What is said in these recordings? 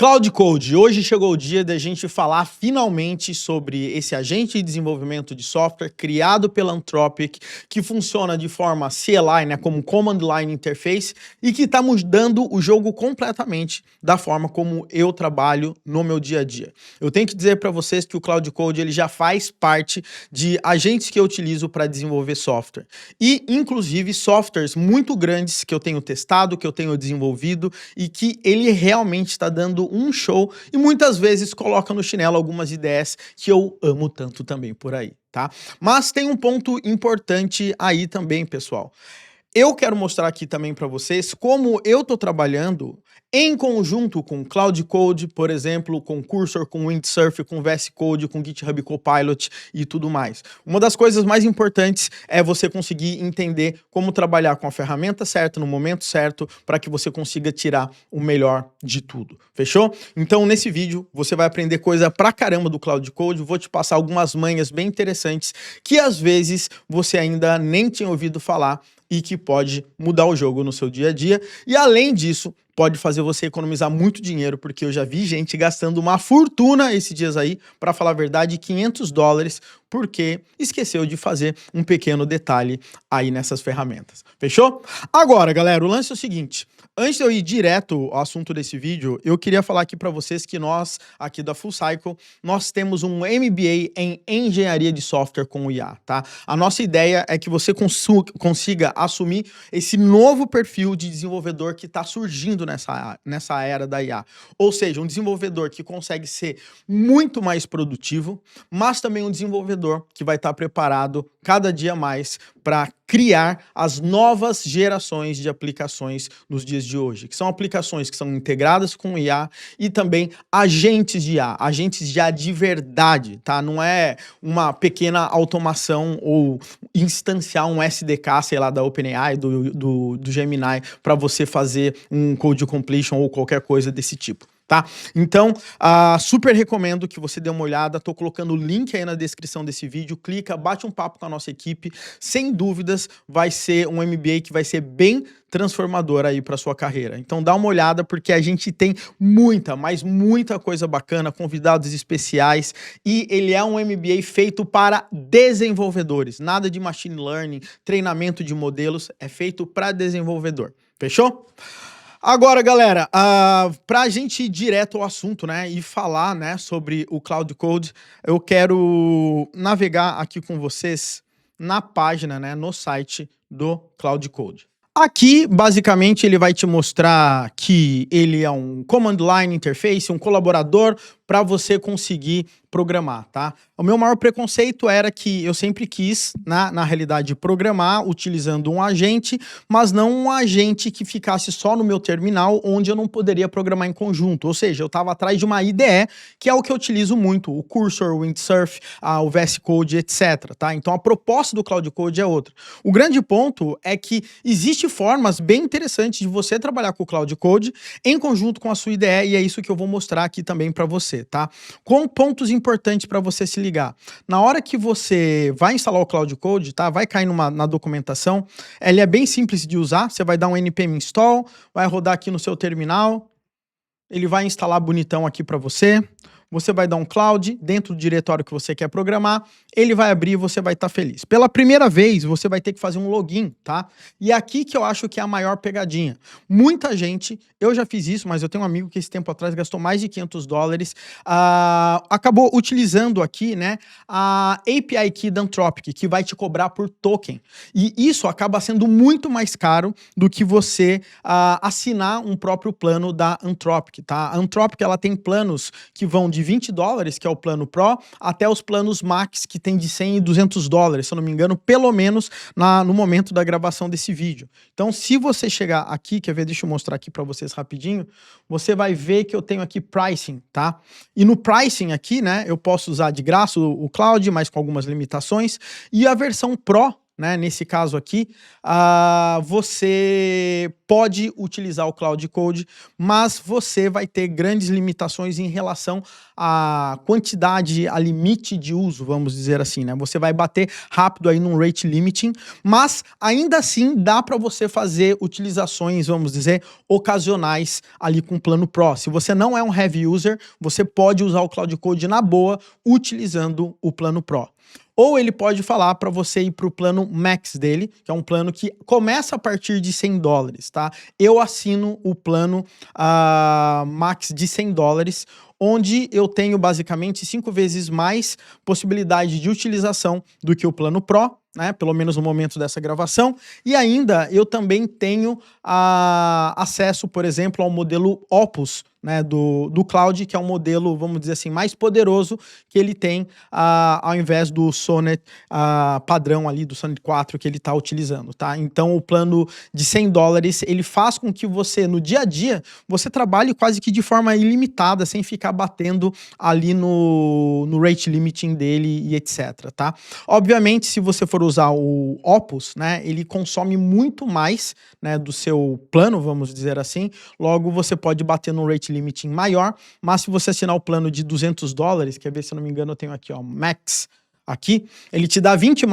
Cloud Code, hoje chegou o dia da gente falar finalmente sobre esse agente de desenvolvimento de software criado pela Anthropic, que funciona de forma CLI, né, como Command Line Interface, e que está mudando o jogo completamente da forma como eu trabalho no meu dia a dia. Eu tenho que dizer para vocês que o Cloud Code ele já faz parte de agentes que eu utilizo para desenvolver software. E, inclusive, softwares muito grandes que eu tenho testado, que eu tenho desenvolvido e que ele realmente está dando um show e muitas vezes coloca no chinelo algumas ideias que eu amo tanto também por aí, tá? Mas tem um ponto importante aí também, pessoal. Eu quero mostrar aqui também para vocês como eu estou trabalhando em conjunto com Cloud Code, por exemplo, com Cursor, com Windsurf, com VS Code, com GitHub Copilot e tudo mais. Uma das coisas mais importantes é você conseguir entender como trabalhar com a ferramenta certa, no momento certo, para que você consiga tirar o melhor de tudo. Fechou? Então, nesse vídeo, você vai aprender coisa pra caramba do Cloud Code. Vou te passar algumas manhas bem interessantes que, às vezes, você ainda nem tinha ouvido falar e que pode mudar o jogo no seu dia a dia. E além disso, pode fazer você economizar muito dinheiro, porque eu já vi gente gastando uma fortuna esses dias aí, para falar a verdade, $500, porque esqueceu de fazer um pequeno detalhe aí nessas ferramentas. Fechou? Agora, galera, o lance é o seguinte. Antes de eu ir direto ao assunto desse vídeo, eu queria falar aqui para vocês que nós, aqui da Full Cycle, nós temos um MBA em Engenharia de Software com o IA, tá? A nossa ideia é que você consiga assumir esse novo perfil de desenvolvedor que está surgindo nessa era da IA. Ou seja, um desenvolvedor que consegue ser muito mais produtivo, mas também um desenvolvedor que vai estar preparado cada dia mais para criar as novas gerações de aplicações nos dias de hoje, que são aplicações que são integradas com IA e também agentes de IA de verdade, tá? Não é uma pequena automação ou instanciar um SDK, sei lá, da OpenAI, do Gemini, para você fazer um code completion ou qualquer coisa desse tipo. Tá? Então, super recomendo que você dê uma olhada, tô colocando o link aí na descrição desse vídeo, clica, bate um papo com a nossa equipe, sem dúvidas vai ser um MBA que vai ser bem transformador aí para sua carreira. Então dá uma olhada porque a gente tem muita, mas muita coisa bacana, convidados especiais e ele é um MBA feito para desenvolvedores, nada de machine learning, treinamento de modelos, é feito para desenvolvedor. Fechou? Agora, galera, para a gente ir direto ao assunto, né, e falar, né, sobre o Cloud Code, eu quero navegar aqui com vocês na página, né, no site do Cloud Code. Aqui, basicamente, ele vai te mostrar que ele é um Command Line Interface, um colaborador para você conseguir programar, tá? O meu maior preconceito era que eu sempre quis, na realidade, programar utilizando um agente, mas não um agente que ficasse só no meu terminal, onde eu não poderia programar em conjunto. Ou seja, eu estava atrás de uma IDE, que é o que eu utilizo muito, o Cursor, o Windsurf, o VS Code, etc, tá? Então a proposta do Cloud Code é outra. O grande ponto é que existem formas bem interessantes de você trabalhar com o Cloud Code em conjunto com a sua IDE, e é isso que eu vou mostrar aqui também para você, tá? Com pontos importantes para você se ligar. Na hora que você vai instalar o Cloud Code, tá? Vai cair na documentação, ele é bem simples de usar, você vai dar um npm install, vai rodar aqui no seu terminal, ele vai instalar bonitão aqui para você. Você vai dar um cloud dentro do diretório que você quer programar, ele vai abrir e você vai estar feliz. Pela primeira vez, você vai ter que fazer um login, tá? E é aqui que eu acho que é a maior pegadinha. Muita gente, eu já fiz isso, mas eu tenho um amigo que esse tempo atrás gastou mais de $500, acabou utilizando aqui, né, a API Key da Anthropic, que vai te cobrar por token. E isso acaba sendo muito mais caro do que você assinar um próprio plano da Anthropic, tá? A Anthropic, ela tem planos que vão de $20, que é o plano Pro, até os planos Max, que tem de $100 e $200, se eu não me engano, pelo menos no momento da gravação desse vídeo. Então, se você chegar aqui, quer ver, deixa eu mostrar aqui para vocês rapidinho, você vai ver que eu tenho aqui pricing, tá? E no pricing aqui, né, eu posso usar de graça o Cloud, mas com algumas limitações, e a versão Pro né, nesse caso aqui, você pode utilizar o Cloud Code, mas você vai ter grandes limitações em relação à quantidade, a limite de uso, vamos dizer assim, né? Você vai bater rápido aí num rate limiting, mas ainda assim dá para você fazer utilizações, vamos dizer, ocasionais ali com o plano Pro. Se você não é um heavy user, você pode usar o Cloud Code na boa utilizando o plano Pro. Ou ele pode falar para você ir para o plano Max dele, que é um plano que começa a partir de $100, tá? Eu assino o plano Max de $100, onde eu tenho basicamente 5 vezes mais possibilidade de utilização do que o plano Pro, né? Pelo menos no momento dessa gravação. E ainda eu também tenho acesso, por exemplo, ao modelo Opus, né, do Cloud, que é um modelo, vamos dizer assim, mais poderoso que ele tem ao invés do Sonnet padrão ali, do Sonnet 4 que ele está utilizando, tá? Então o plano de $100, ele faz com que você, no dia a dia, você trabalhe quase que de forma ilimitada, sem ficar batendo ali no rate limiting dele e etc, tá? Obviamente, se você for usar o Opus, né, ele consome muito mais, né, do seu plano, vamos dizer assim, logo você pode bater no rate limiting maior, mas se você assinar o plano de $200, quer ver, se eu não me engano eu tenho aqui, ó, Max, aqui, ele te dá 20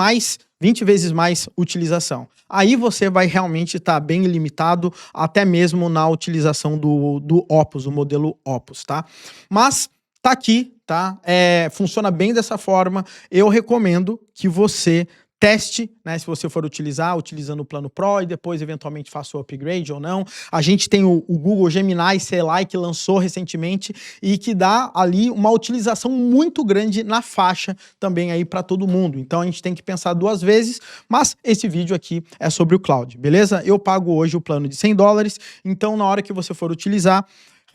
vezes mais utilização. Aí você vai realmente estar bem ilimitado, até mesmo na utilização do Opus, o modelo Opus, tá? Mas tá aqui, tá? Funciona bem dessa forma. Eu recomendo que você teste, né, se você for utilizando o plano Pro e depois eventualmente faça o upgrade ou não. A gente tem o Google Gemini CLI que lançou recentemente e que dá ali uma utilização muito grande na faixa também aí para todo mundo. Então a gente tem que pensar 2 vezes, mas esse vídeo aqui é sobre o Cloud, beleza? Eu pago hoje o plano de $100, então na hora que você for utilizar,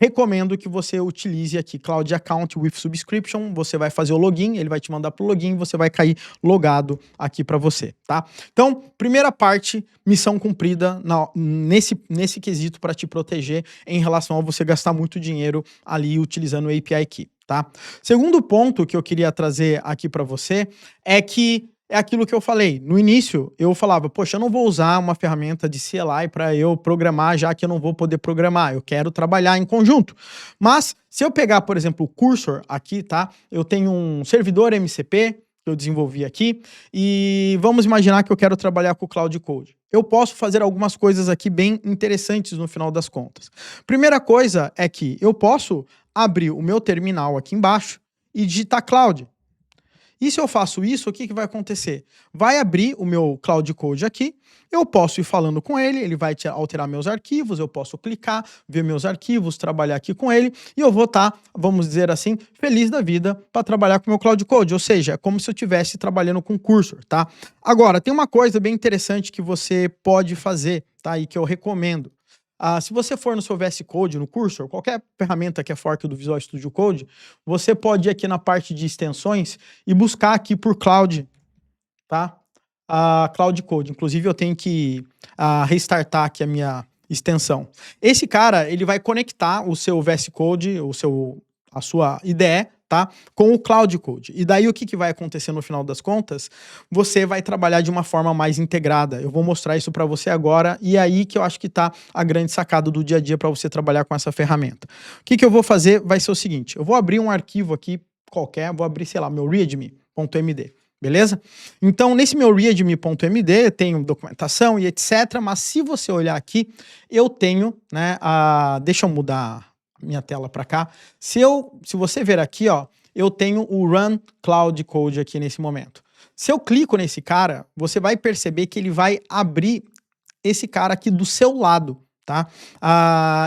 recomendo que você utilize aqui Cloud Account with Subscription. Você vai fazer o login, ele vai te mandar pro login, você vai cair logado aqui para você, tá? Então, primeira parte, missão cumprida nesse quesito para te proteger em relação a você gastar muito dinheiro ali utilizando o API Key, tá? Segundo ponto que eu queria trazer aqui para você é que é aquilo que eu falei. No início, eu falava, poxa, eu não vou usar uma ferramenta de CLI para eu programar, já que eu não vou poder programar. Eu quero trabalhar em conjunto. Mas, se eu pegar, por exemplo, o Cursor aqui, tá? Eu tenho um servidor MCP que eu desenvolvi aqui e vamos imaginar que eu quero trabalhar com o Cloud Code. Eu posso fazer algumas coisas aqui bem interessantes no final das contas. Primeira coisa é que eu posso abrir o meu terminal aqui embaixo e digitar Cloud. E se eu faço isso, o que vai acontecer? Vai abrir o meu Cloud Code aqui, eu posso ir falando com ele, ele vai alterar meus arquivos, eu posso clicar, ver meus arquivos, trabalhar aqui com ele, e eu vou estar, vamos dizer assim, feliz da vida para trabalhar com o meu Cloud Code, ou seja, é como se eu estivesse trabalhando com Cursor, tá? Agora, tem uma coisa bem interessante que você pode fazer, tá? E que eu recomendo. Se você for no seu VS Code, no Cursor, qualquer ferramenta que é fork do Visual Studio Code, você pode ir aqui na parte de extensões e buscar aqui por Cloud, tá? Cloud Code. Inclusive, eu tenho que restartar aqui a minha extensão. Esse cara, ele vai conectar o seu VS Code, a sua IDE, tá? Com o Cloud Code. E daí o que vai acontecer no final das contas? Você vai trabalhar de uma forma mais integrada. Eu vou mostrar isso para você agora e é aí que eu acho que tá a grande sacada do dia a dia para você trabalhar com essa ferramenta. O que eu vou fazer vai ser o seguinte, eu vou abrir um arquivo aqui qualquer, vou abrir, sei lá, meu readme.md. Beleza? Então, nesse meu readme.md, tenho documentação e etc, mas se você olhar aqui, eu tenho, né, deixa eu mudar minha tela para cá. Se você ver aqui, ó, eu tenho o Run Cloud Code aqui nesse momento. Se eu clico nesse cara, você vai perceber que ele vai abrir esse cara aqui do seu lado, tá?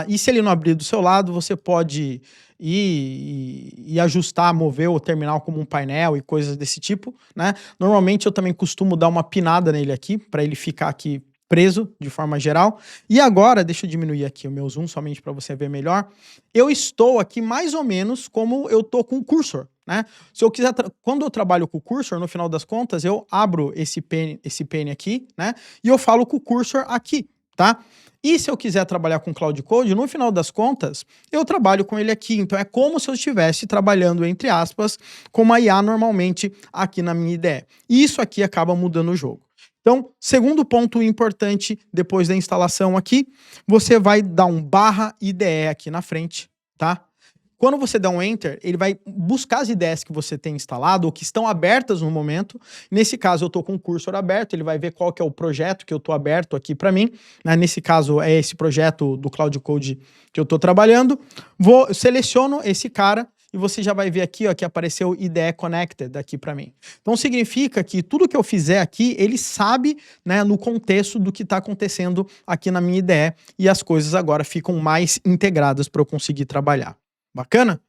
E se ele não abrir do seu lado, você pode ir e ajustar, mover o terminal como um painel e coisas desse tipo, né? Normalmente eu também costumo dar uma pinada nele aqui, para ele ficar aqui preso de forma geral. E agora, deixa eu diminuir aqui o meu zoom somente para você ver melhor. Eu estou aqui mais ou menos como eu tô com o Cursor, né? Se eu quiser, quando eu trabalho com o Cursor, no final das contas, eu abro esse pane aqui, né? E eu falo com o Cursor aqui, tá? E se eu quiser trabalhar com Cloud Code, no final das contas, eu trabalho com ele aqui. Então é como se eu estivesse trabalhando, entre aspas, com uma IA normalmente aqui na minha IDE. E isso aqui acaba mudando o jogo. Então, segundo ponto importante, depois da instalação aqui, você vai dar um /IDE aqui na frente, tá? Quando você dá um Enter, ele vai buscar as ideias que você tem instalado ou que estão abertas no momento. Nesse caso, eu estou com o cursor aberto, ele vai ver qual que é o projeto que eu estou aberto aqui para mim. Né? Nesse caso, é esse projeto do Cloud Code que eu estou trabalhando. Eu seleciono esse cara e você já vai ver aqui ó, que apareceu IDE Connected aqui para mim. Então, significa que tudo que eu fizer aqui, ele sabe né, no contexto do que está acontecendo aqui na minha IDE e as coisas agora ficam mais integradas para eu conseguir trabalhar. Bacana?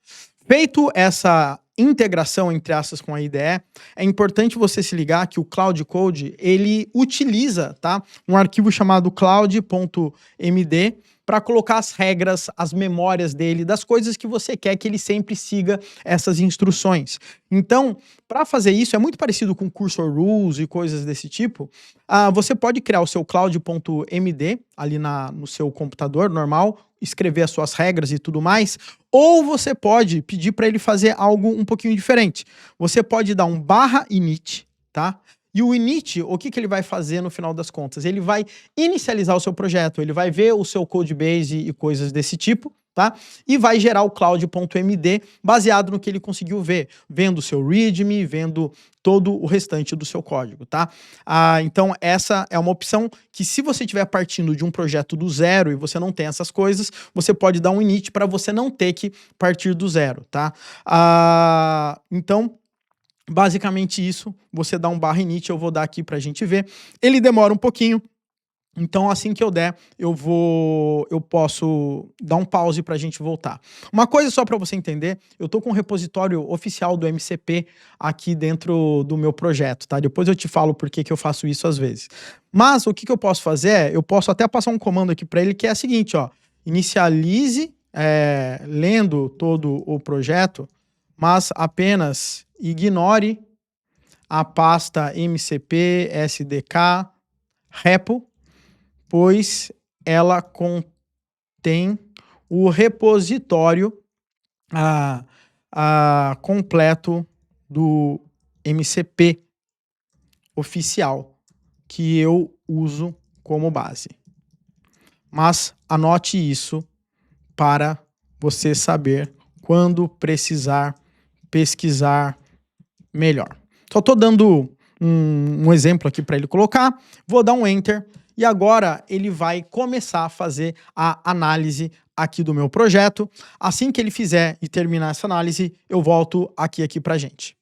Feito essa integração entre aspas com a IDE, é importante você se ligar que o Cloud Code, ele utiliza tá, um arquivo chamado cloud.md para colocar as regras, as memórias dele, das coisas que você quer que ele sempre siga essas instruções. Então, para fazer isso, é muito parecido com Cursor Rules e coisas desse tipo. Você pode criar o seu cloud.md ali no seu computador normal, escrever as suas regras e tudo mais, ou você pode pedir para ele fazer algo um pouquinho diferente. Você pode dar um /init, tá? E o init, o que ele vai fazer no final das contas? Ele vai inicializar o seu projeto, ele vai ver o seu codebase e coisas desse tipo, tá? E vai gerar o cloud.md baseado no que ele conseguiu ver, vendo o seu readme, vendo todo o restante do seu código, tá? Então essa é uma opção que se você estiver partindo de um projeto do zero e você não tem essas coisas, você pode dar um init para você não ter que partir do zero, tá? Então, basicamente isso, você dá um /init, eu vou dar aqui pra gente ver. Ele demora um pouquinho, então assim que eu der, eu posso dar um pause pra gente voltar. Uma coisa só pra você entender, eu tô com um repositório oficial do MCP aqui dentro do meu projeto, tá? Depois eu te falo por que eu faço isso às vezes. Mas o que eu posso fazer é, eu posso até passar um comando aqui pra ele que é o seguinte, ó, inicialize, lendo todo o projeto, mas apenas ignore a pasta MCP SDK repo, pois ela contém o repositório completo do MCP oficial que eu uso como base. Mas anote isso para você saber quando precisar pesquisar melhor. Só estou dando um exemplo aqui para ele colocar, vou dar um Enter e agora ele vai começar a fazer a análise aqui do meu projeto. Assim que ele fizer e terminar essa análise, eu volto aqui pra gente.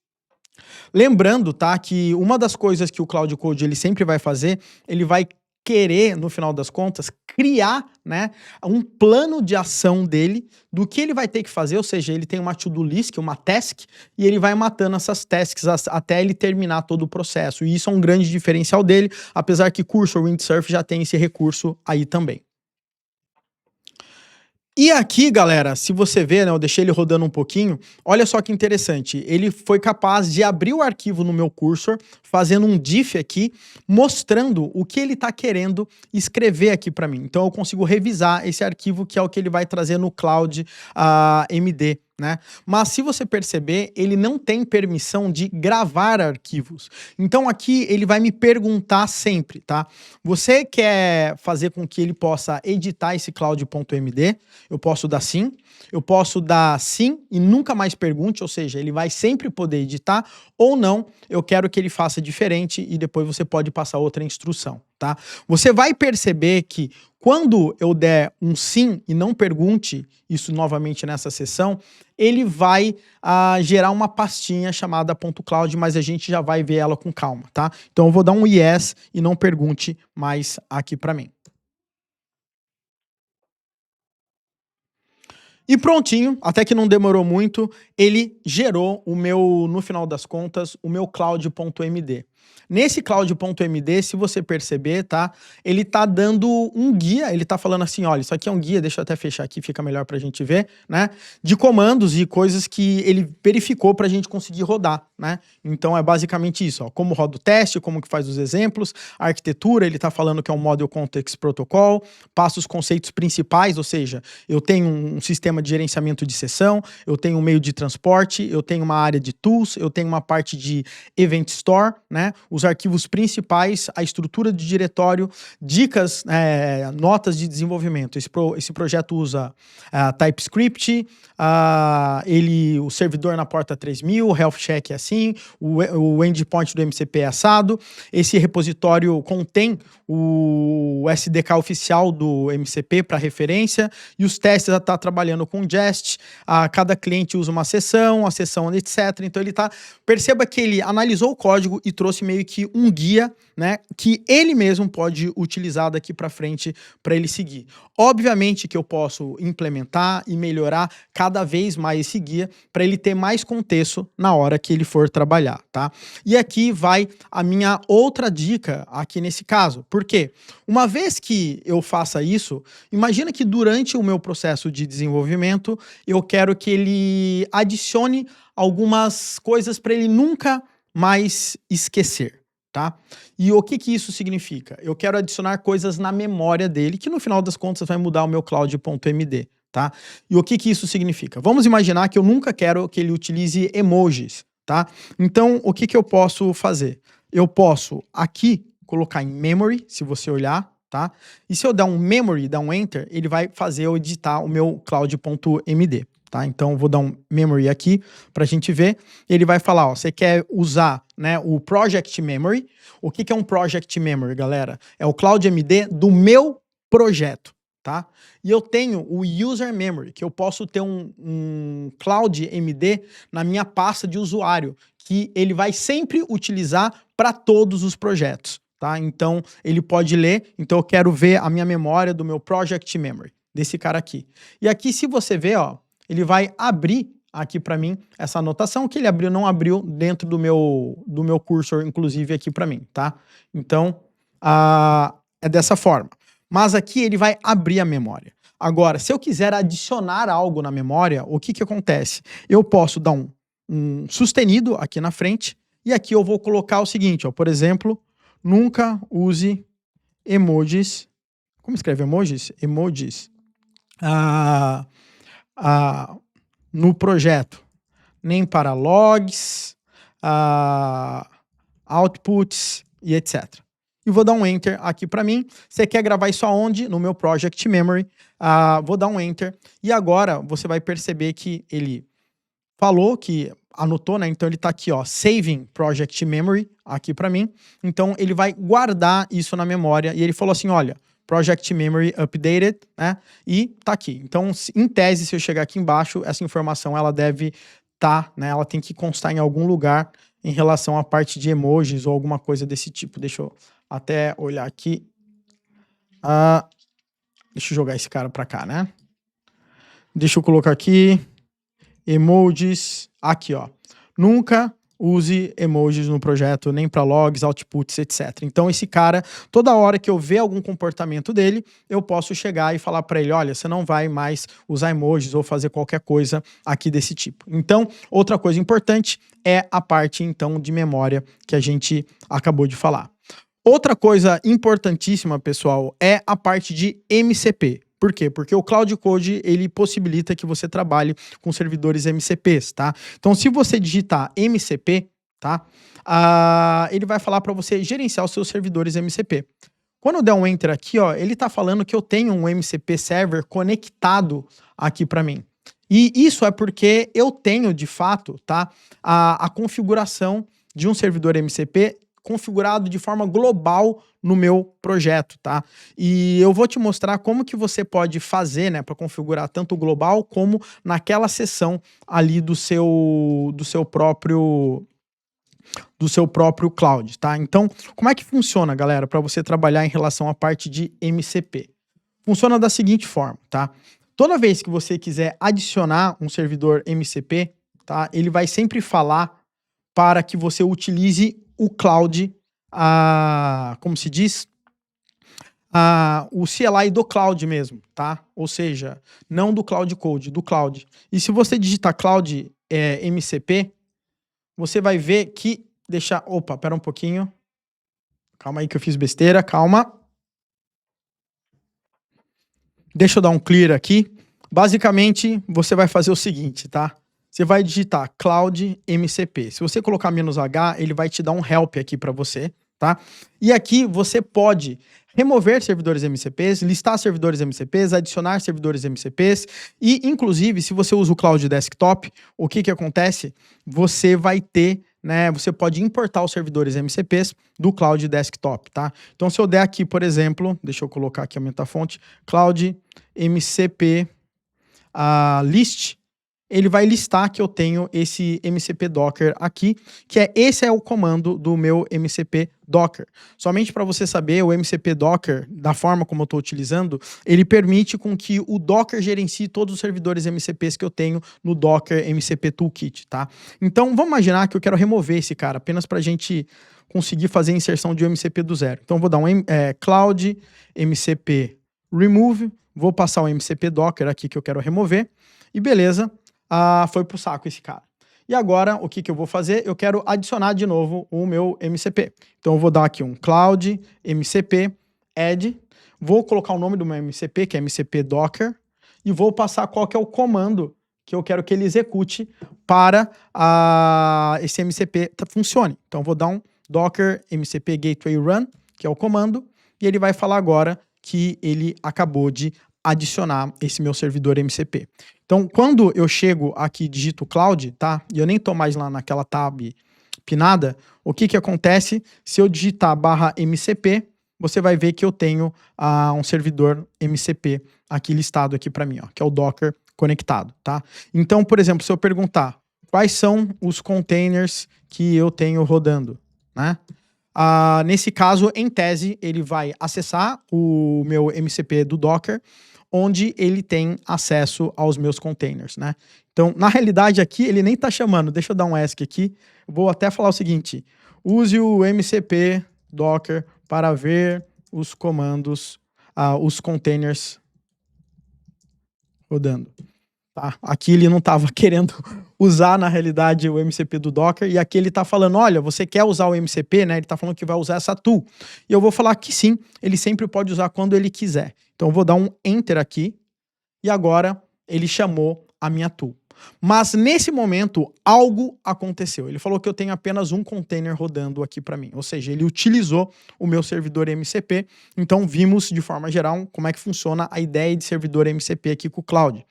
Lembrando, tá, que uma das coisas que o Cloud Code ele sempre vai fazer, ele vai querer, no final das contas, criar né, um plano de ação dele do que ele vai ter que fazer, ou seja, ele tem uma to-do list, uma task, e ele vai matando essas tasks até ele terminar todo o processo. E isso é um grande diferencial dele, apesar que Cursor Windsurf já tem esse recurso aí também. E aqui, galera, se você ver, né, eu deixei ele rodando um pouquinho, olha só que interessante, ele foi capaz de abrir o arquivo no meu cursor, fazendo um diff aqui, mostrando o que ele está querendo escrever aqui para mim. Então eu consigo revisar esse arquivo, que é o que ele vai trazer no Cloud MD. Né? Mas se você perceber, ele não tem permissão de gravar arquivos. Então aqui ele vai me perguntar sempre, tá? Você quer fazer com que ele possa editar esse cloud.md? Eu posso dar sim. Eu posso dar sim e nunca mais pergunte, ou seja, ele vai sempre poder editar, ou não, eu quero que ele faça diferente e depois você pode passar outra instrução, tá? Você vai perceber que quando eu der um sim e não pergunte, isso novamente nessa sessão, ele vai gerar uma pastinha chamada .cloud, mas a gente já vai ver ela com calma, tá? Então eu vou dar um yes e não pergunte mais aqui para mim. E prontinho, até que não demorou muito, ele gerou o meu, no final das contas, o meu cloud.md. Nesse cloud.md, se você perceber, tá? Ele tá dando um guia, ele tá falando assim, olha, isso aqui é um guia, deixa eu até fechar aqui, fica melhor pra gente ver, né? De comandos e coisas que ele verificou pra gente conseguir rodar, né? Então é basicamente isso, ó, como roda o teste, como que faz os exemplos, a arquitetura, ele tá falando que é um Model Context Protocol, passa os conceitos principais, ou seja, eu tenho um sistema de gerenciamento de sessão, eu tenho um meio de transporte, eu tenho uma área de tools, eu tenho uma parte de Event Store, né? os arquivos principais, a estrutura de diretório, dicas, notas de desenvolvimento. Esse projeto usa TypeScript, o servidor na porta 3000, o health check é assim, o endpoint do MCP é assado. Esse repositório contém o SDK oficial do MCP para referência, e os testes já tá trabalhando com Jest. Cada cliente usa uma sessão, a sessão etc. Então perceba que ele analisou o código e trouxe meio que um guia, né, que ele mesmo pode utilizar daqui para frente para ele seguir. Obviamente que eu posso implementar e melhorar cada vez mais esse guia para ele ter mais contexto na hora que ele for trabalhar, tá? E aqui vai a minha outra dica aqui nesse caso. Por quê? Uma vez que eu faça isso, imagina que durante o meu processo de desenvolvimento, eu quero que ele adicione algumas coisas para ele nunca mais esquecer, tá? E o que isso significa? Eu quero adicionar coisas na memória dele, que no final das contas vai mudar o meu cloud.md, tá? E o que isso significa? Vamos imaginar que eu nunca quero que ele utilize emojis, tá? Então, o que eu posso fazer? Eu posso aqui colocar em memory, se você olhar, tá? E se eu der um memory, dar um enter, ele vai fazer eu editar o meu cloud.md. Tá? Então, eu vou dar um memory aqui para a gente ver. Ele vai falar, ó, você quer usar, né, o project memory. O que é um project memory, galera? É o CloudMD do meu projeto, tá? E eu tenho o user memory, que eu posso ter um CloudMD na minha pasta de usuário, que ele vai sempre utilizar para todos os projetos, tá? Então, ele pode ler. Então, eu quero ver a minha memória do meu project memory, desse cara aqui. E aqui, se você ver, ó, ele vai abrir aqui para mim essa anotação que ele abriu, não abriu dentro do meu cursor, inclusive aqui para mim, tá? Então, é dessa forma. Mas aqui ele vai abrir a memória. Agora, se eu quiser adicionar algo na memória, o que acontece? Eu posso dar um sustenido aqui na frente, e aqui eu vou colocar o seguinte, ó, por exemplo, nunca use emojis. Como escreve emojis? Emojis. No projeto, nem para logs, outputs e etc. E vou dar um enter aqui para mim. Você quer gravar isso aonde? No meu project memory. Vou dar um enter. E agora você vai perceber que ele falou que anotou, né? Então ele tá aqui, ó, saving project memory aqui para mim. Então ele vai guardar isso na memória. E ele falou assim, olha, project memory updated, né? E tá aqui. Então, em tese, se eu chegar aqui embaixo, essa informação ela deve né? Ela tem que constar em algum lugar em relação à parte de emojis ou alguma coisa desse tipo. Deixa eu até olhar aqui. Deixa eu jogar esse cara para cá, né? Deixa eu colocar aqui emojis. Aqui, ó. Nunca use emojis no projeto, nem para logs, outputs, etc. Então, esse cara, toda hora que eu ver algum comportamento dele, eu posso chegar e falar para ele, olha, você não vai mais usar emojis ou fazer qualquer coisa aqui desse tipo. Então, outra coisa importante é a parte, então, de memória que a gente acabou de falar. Outra coisa importantíssima, pessoal, é a parte de MCP. Por quê? Porque o Cloud Code, ele possibilita que você trabalhe com servidores MCPs, tá? Então, se você digitar MCP, tá? Ele vai falar para você gerenciar os seus servidores MCP. Quando eu der um Enter aqui, ó, ele tá falando que eu tenho um MCP Server conectado aqui para mim. E isso é porque eu tenho, de fato, tá? A configuração de um servidor MCP configurado de forma global no meu projeto, tá? E eu vou te mostrar como que você pode fazer, né, para configurar tanto o global como naquela seção ali do seu próprio cloud, tá? Então, como é que funciona, galera, para você trabalhar em relação à parte de MCP? Funciona da seguinte forma, tá? Toda vez que você quiser adicionar um servidor MCP, tá? Ele vai sempre falar para que você utilize o cloud, como se diz, o CLI do cloud mesmo, tá? Ou seja, não do Cloud Code, do cloud. E se você digitar cloud MCP, você vai ver que opa, pera um pouquinho. Calma aí que eu fiz besteira, calma. Deixa eu dar um clear aqui. Basicamente, você vai fazer o seguinte, tá? você vai digitar Cloud MCP. Se você colocar "-h", ele vai te dar um help aqui para você, tá? E aqui você pode remover servidores MCPs, listar servidores MCPs, adicionar servidores MCPs e, inclusive, se você usa o Cloud Desktop, o que acontece? Você vai ter, né, você pode importar os servidores MCPs do Cloud Desktop, tá? Então, se eu der aqui, por exemplo, deixa eu colocar aqui, aumentar a fonte, Cloud MCP list, ele vai listar que eu tenho esse MCP Docker aqui, que esse é o comando do meu MCP Docker. Somente para você saber, o MCP Docker, da forma como eu estou utilizando, ele permite com que o Docker gerencie todos os servidores MCPs que eu tenho no Docker MCP Toolkit, tá? Então, vamos imaginar que eu quero remover esse cara, apenas para a gente conseguir fazer a inserção de um MCP do zero. Então, vou dar um Cloud MCP Remove, vou passar o MCP Docker aqui que eu quero remover, e beleza. Foi pro saco esse cara. E agora, o que eu vou fazer? Eu quero adicionar de novo o meu MCP. Então, eu vou dar aqui um Cloud MCP Add, vou colocar o nome do meu MCP, que é MCP Docker, e vou passar qual que é o comando que eu quero que ele execute para esse MCP funcione. Então, eu vou dar um Docker MCP Gateway Run, que é o comando, e ele vai falar agora que ele acabou de adicionar esse meu servidor MCP. Então, quando eu chego aqui e digito Cloud, tá? E eu nem tô mais lá naquela tab pinada, o que acontece? Se eu digitar /MCP, você vai ver que eu tenho um servidor MCP aqui listado aqui para mim, ó, que é o Docker conectado, tá? Então, por exemplo, se eu perguntar quais são os containers que eu tenho rodando, né? Nesse caso, em tese, ele vai acessar o meu MCP do Docker, onde ele tem acesso aos meus containers, né? Então, na realidade, aqui ele nem tá chamando. Deixa eu dar um ESC aqui. Vou até falar o seguinte: use o MCP Docker para ver os comandos, os containers rodando. Tá? Aqui ele não estava querendo usar, na realidade, o MCP do Docker, e aqui ele está falando, olha, você quer usar o MCP, né? Ele está falando que vai usar essa tool. E eu vou falar que sim, ele sempre pode usar quando ele quiser. Então eu vou dar um Enter aqui, e agora ele chamou a minha tool. Mas nesse momento, algo aconteceu. Ele falou que eu tenho apenas um container rodando aqui para mim. Ou seja, ele utilizou o meu servidor MCP. Então vimos, de forma geral, como é que funciona a ideia de servidor MCP aqui com o Cloud.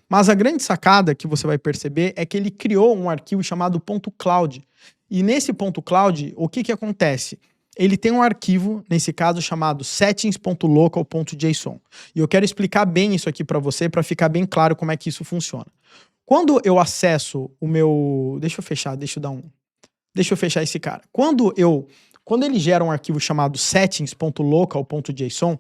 Mas a grande sacada que você vai perceber é que ele criou um arquivo chamado .cloud. E nesse .cloud, o que acontece? Ele tem um arquivo, nesse caso, chamado settings.local.json. E eu quero explicar bem isso aqui para você, para ficar bem claro como é que isso funciona. Quando eu acesso o meu... Deixa eu fechar esse cara. Quando ele gera um arquivo chamado settings.local.json,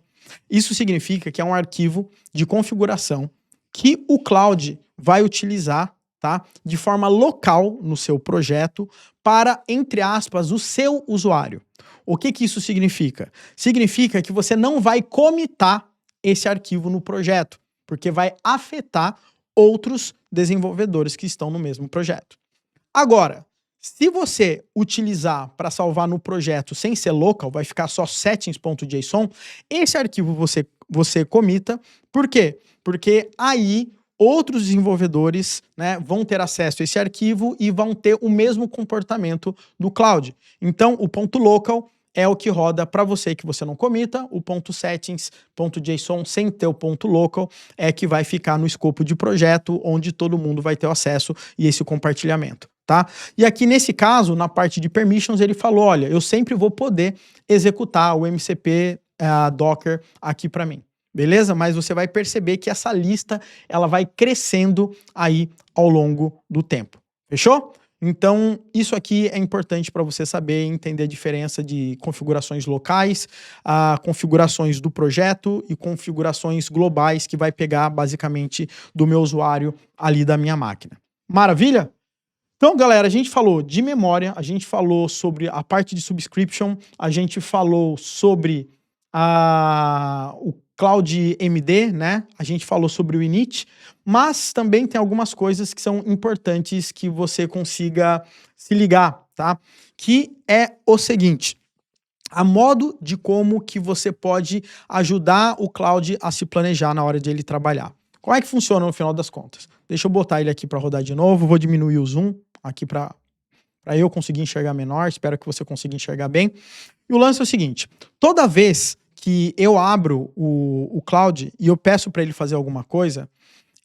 isso significa que é um arquivo de configuração que o Cloud vai utilizar, tá, de forma local no seu projeto para, entre aspas, o seu usuário. O que isso significa? Significa que você não vai comitar esse arquivo no projeto, porque vai afetar outros desenvolvedores que estão no mesmo projeto. Agora, se você utilizar para salvar no projeto sem ser local, vai ficar só settings.json, esse arquivo você comita. Por quê? Porque aí outros desenvolvedores, né, vão ter acesso a esse arquivo e vão ter o mesmo comportamento do Cloud. Então, o .local é o que roda para você que você não comita, o .settings.json sem ter o .local é que vai ficar no escopo de projeto, onde todo mundo vai ter o acesso e esse compartilhamento. Tá? E aqui nesse caso, na parte de permissions, ele falou, olha, eu sempre vou poder executar o MCP Docker aqui para mim. Beleza? Mas você vai perceber que essa lista ela vai crescendo aí ao longo do tempo. Fechou? Então, isso aqui é importante para você saber e entender a diferença de configurações locais, configurações do projeto e configurações globais que vai pegar basicamente do meu usuário ali da minha máquina. Maravilha? Então, galera, a gente falou de memória, a gente falou sobre a parte de subscription, a gente falou sobre o Cloud MD, né? A gente falou sobre o init, mas também tem algumas coisas que são importantes que você consiga se ligar, tá? Que é o seguinte, a modo de como que você pode ajudar o Cloud a se planejar na hora de ele trabalhar. Como é que funciona no final das contas? Deixa eu botar ele aqui para rodar de novo, vou diminuir o zoom aqui para eu conseguir enxergar menor, espero que você consiga enxergar bem. E o lance é o seguinte, toda vez que eu abro o Cloud e eu peço para ele fazer alguma coisa,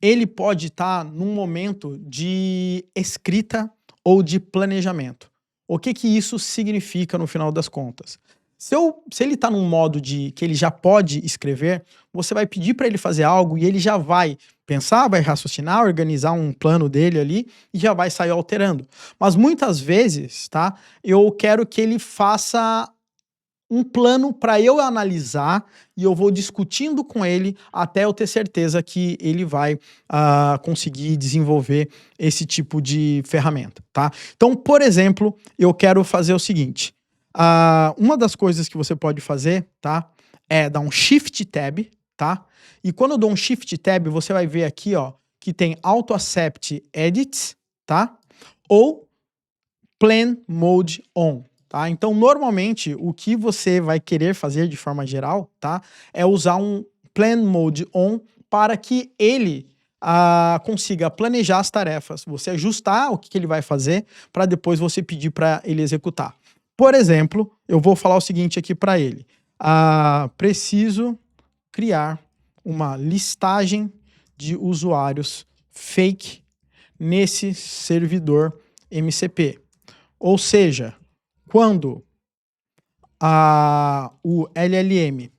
ele pode estar num momento de escrita ou de planejamento. O que que isso significa no final das contas? Se ele está num modo de que ele já pode escrever, você vai pedir para ele fazer algo e ele já vai pensar, vai raciocinar, organizar um plano dele ali e já vai sair alterando. Mas muitas vezes, tá? Eu quero que ele faça um plano para eu analisar e eu vou discutindo com ele até eu ter certeza que ele vai conseguir desenvolver esse tipo de ferramenta, tá? Então, por exemplo, eu quero fazer o seguinte, uma das coisas que você pode fazer, tá? É dar um Shift Tab, tá? E quando eu dou um Shift Tab, você vai ver aqui, ó, que tem Auto Accept Edits, tá? Ou Plan Mode On. Tá? Então, normalmente, o que você vai querer fazer de forma geral, tá? É usar um Plan Mode On para que ele consiga planejar as tarefas, você ajustar o que ele vai fazer para depois você pedir para ele executar. Por exemplo, eu vou falar o seguinte aqui para ele. Preciso criar uma listagem de usuários fake nesse servidor MCP. Ou seja, quando o LLM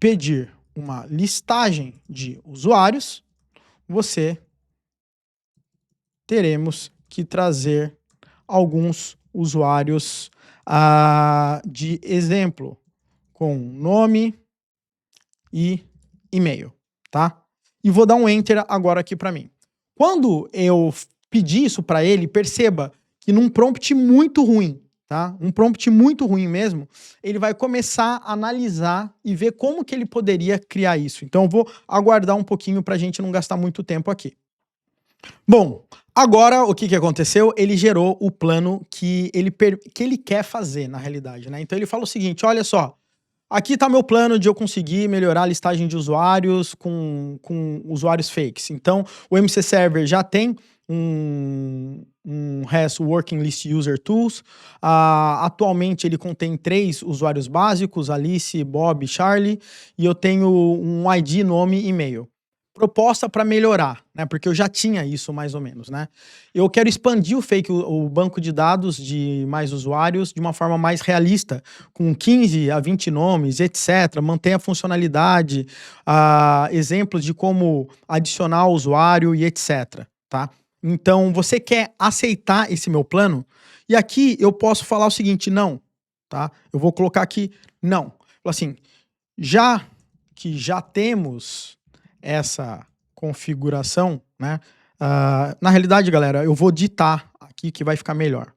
pedir uma listagem de usuários, você teremos que trazer alguns usuários de exemplo, com nome e e-mail, tá? E vou dar um Enter agora aqui para mim. Quando eu pedir isso para ele, perceba que num prompt muito ruim, tá? Um prompt muito ruim mesmo, ele vai começar a analisar e ver como que ele poderia criar isso. Então eu vou aguardar um pouquinho para a gente não gastar muito tempo aqui. Bom, agora o que que aconteceu? Ele gerou o plano que ele quer fazer na realidade, né? Então ele fala o seguinte, olha só, aqui está meu plano de eu conseguir melhorar a listagem de usuários com usuários fakes. Então, o MC Server já tem um REST Working List User Tools. Atualmente, ele contém 3 usuários básicos, Alice, Bob e Charlie. E eu tenho um ID, nome e e-mail. Proposta para melhorar, né? Porque eu já tinha isso mais ou menos, né? Eu quero expandir o banco de dados de mais usuários de uma forma mais realista, com 15 a 20 nomes, etc. Manter a funcionalidade, exemplos de como adicionar o usuário e etc. Tá? Então, você quer aceitar esse meu plano? E aqui eu posso falar o seguinte, não, tá? Eu vou colocar aqui, não. Assim, já que já temos essa configuração, né? Na realidade, galera, eu vou ditar aqui que vai ficar melhor.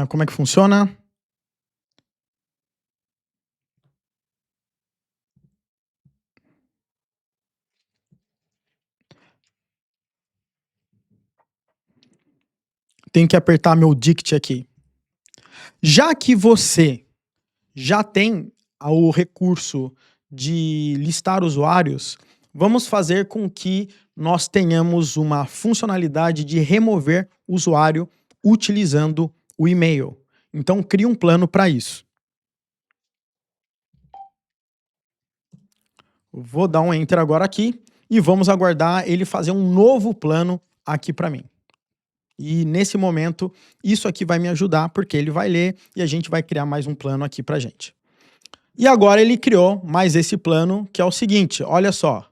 Como é que funciona? Tenho que apertar meu dict aqui. Já que você já tem o recurso de listar usuários, vamos fazer com que nós tenhamos uma funcionalidade de remover usuário utilizando o e-mail. Então, crie um plano para isso. Vou dar um Enter agora aqui e vamos aguardar ele fazer um novo plano aqui para mim. E nesse momento, isso aqui vai me ajudar, porque ele vai ler e a gente vai criar mais um plano aqui pra gente. E agora ele criou mais esse plano, que é o seguinte, olha só.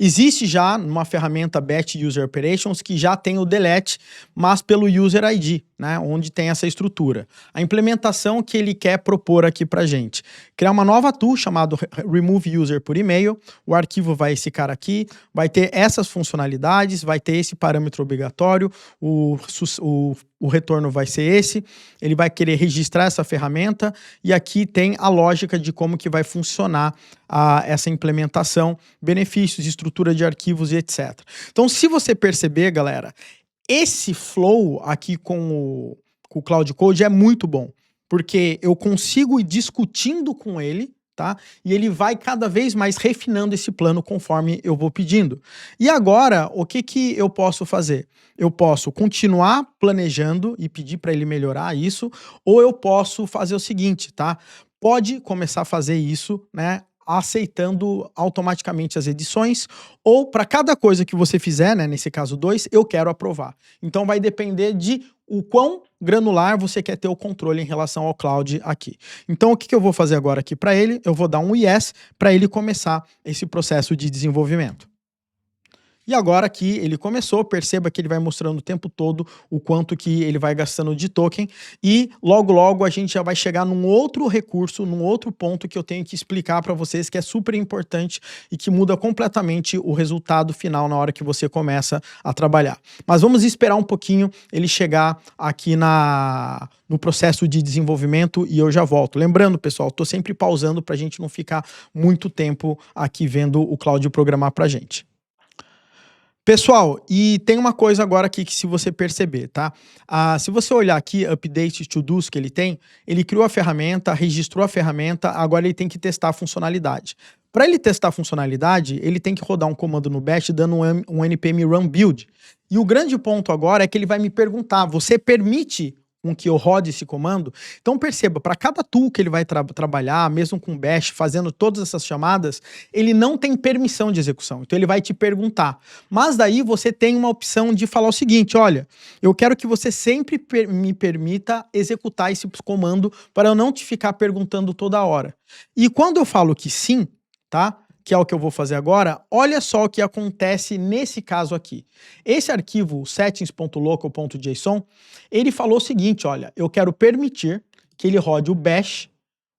Existe já uma ferramenta Batch User Operations que já tem o delete, mas pelo User ID, né, onde tem essa estrutura. A implementação que ele quer propor aqui pra gente. Criar uma nova tool chamada Remove User por e-mail, o arquivo vai esse cara aqui, vai ter essas funcionalidades, vai ter esse parâmetro obrigatório, o retorno vai ser esse, ele vai querer registrar essa ferramenta e aqui tem a lógica de como que vai funcionar essa implementação, benefícios, estrutura de arquivos e etc. Então, se você perceber, galera, esse flow aqui com o Cloud Code é muito bom, porque eu consigo ir discutindo com ele, tá? E ele vai cada vez mais refinando esse plano conforme eu vou pedindo. E agora, o que eu posso fazer? Eu posso continuar planejando e pedir para ele melhorar isso, ou eu posso fazer o seguinte, tá? Pode começar a fazer isso, né? Aceitando automaticamente as edições, ou para cada coisa que você fizer, né, nesse caso 2, eu quero aprovar. Então vai depender de o quão granular você quer ter o controle em relação ao cloud aqui. Então o que eu vou fazer agora aqui para ele? Eu vou dar um yes para ele começar esse processo de desenvolvimento. E agora aqui ele começou, perceba que ele vai mostrando o tempo todo o quanto que ele vai gastando de token e logo logo a gente já vai chegar num outro recurso, num outro ponto que eu tenho que explicar para vocês que é super importante e que muda completamente o resultado final na hora que você começa a trabalhar. Mas vamos esperar um pouquinho ele chegar aqui no processo de desenvolvimento e eu já volto. Lembrando, pessoal, estou sempre pausando para a gente não ficar muito tempo aqui vendo o Cláudio programar para a gente. Pessoal, e tem uma coisa agora aqui que se você perceber, tá? Se você olhar aqui, update to-dos que ele tem, ele criou a ferramenta, registrou a ferramenta, agora ele tem que testar a funcionalidade. Para ele testar a funcionalidade, ele tem que rodar um comando no bash dando um npm run build. E o grande ponto agora é que ele vai me perguntar, você permite com que eu rode esse comando? Então perceba, para cada tool que ele vai trabalhar, mesmo com bash, fazendo todas essas chamadas, ele não tem permissão de execução. Então ele vai te perguntar. Mas daí você tem uma opção de falar o seguinte, olha, eu quero que você sempre me permita executar esse comando para eu não te ficar perguntando toda hora. E quando eu falo que sim, tá? Que é o que eu vou fazer agora, olha só o que acontece nesse caso aqui. Esse arquivo settings.local.json, ele falou o seguinte, olha, eu quero permitir que ele rode o bash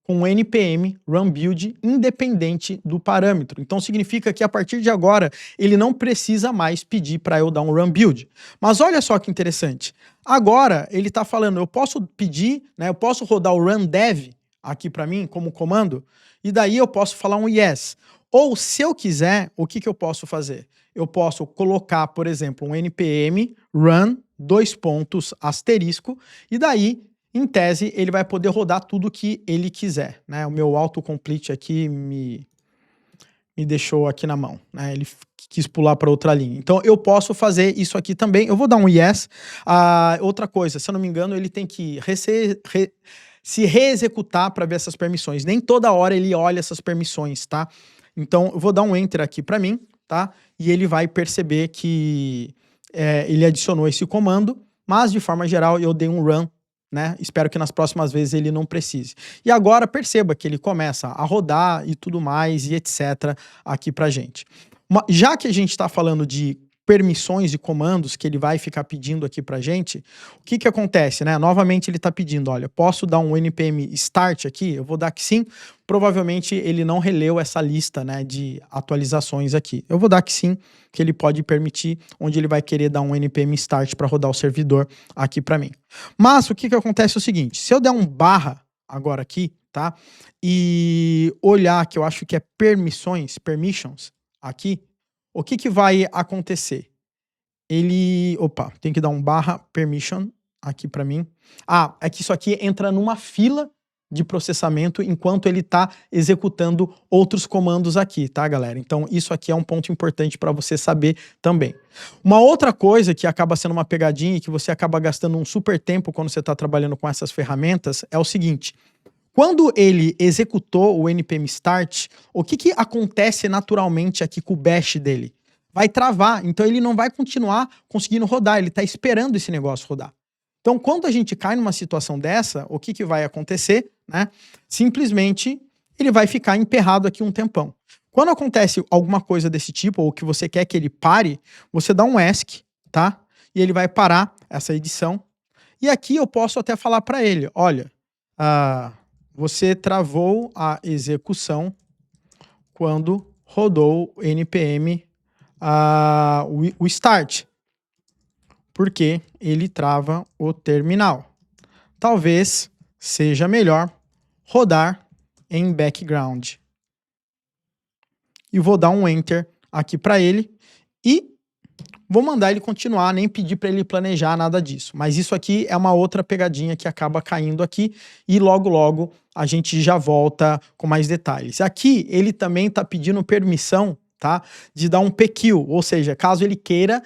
com o npm run build independente do parâmetro. Então significa que a partir de agora ele não precisa mais pedir para eu dar um run build. Mas olha só que interessante. Agora ele está falando, eu posso pedir, né, eu posso rodar o run dev aqui para mim como comando e daí eu posso falar um yes. Ou, se eu quiser, o que eu posso fazer? Eu posso colocar, por exemplo, um npm run, ***, e daí, em tese, ele vai poder rodar tudo que ele quiser, né? O meu autocomplete aqui me deixou aqui na mão, né? Ele quis pular para outra linha. Então, eu posso fazer isso aqui também. Eu vou dar um yes. Outra coisa, se eu não me engano, ele tem que se reexecutar para ver essas permissões. Nem toda hora ele olha essas permissões, tá? Então, eu vou dar um enter aqui para mim, tá? E ele vai perceber que ele adicionou esse comando, mas de forma geral eu dei um run, né? Espero que nas próximas vezes ele não precise. E agora perceba que ele começa a rodar e tudo mais e etc. aqui pra gente. Já que a gente está falando de permissões e comandos que ele vai ficar pedindo aqui pra gente, o que acontece, né? Novamente ele está pedindo, olha, posso dar um npm start aqui? Eu vou dar que sim. Provavelmente ele não releu essa lista, né, de atualizações aqui. Eu vou dar que sim, que ele pode permitir, onde ele vai querer dar um npm start para rodar o servidor aqui para mim. Mas o que acontece é o seguinte, se eu der um barra agora aqui, tá? E olhar que eu acho que é permissions aqui, o que vai acontecer? Tem que dar um barra permission aqui para mim. É que isso aqui entra numa fila de processamento enquanto ele está executando outros comandos aqui, tá, galera? Então, isso aqui é um ponto importante para você saber também. Uma outra coisa que acaba sendo uma pegadinha e que você acaba gastando um super tempo quando você está trabalhando com essas ferramentas é o seguinte. Quando ele executou o npm start, o que acontece naturalmente aqui com o bash dele? Vai travar, então ele não vai continuar conseguindo rodar, ele está esperando esse negócio rodar. Então, quando a gente cai numa situação dessa, o que vai acontecer, né? Simplesmente, ele vai ficar emperrado aqui um tempão. Quando acontece alguma coisa desse tipo, ou que você quer que ele pare, você dá um ask, tá? E ele vai parar essa edição. E aqui eu posso até falar para ele, olha, você travou a execução quando rodou o npm o start, porque ele trava o terminal. Talvez seja melhor rodar em background. E vou dar um enter aqui para ele. E Vou mandar ele continuar, nem pedir para ele planejar nada disso. Mas isso aqui é uma outra pegadinha que acaba caindo aqui e logo logo a gente já volta com mais detalhes. Aqui ele também está pedindo permissão, tá, de dar um PQ, ou seja, caso ele queira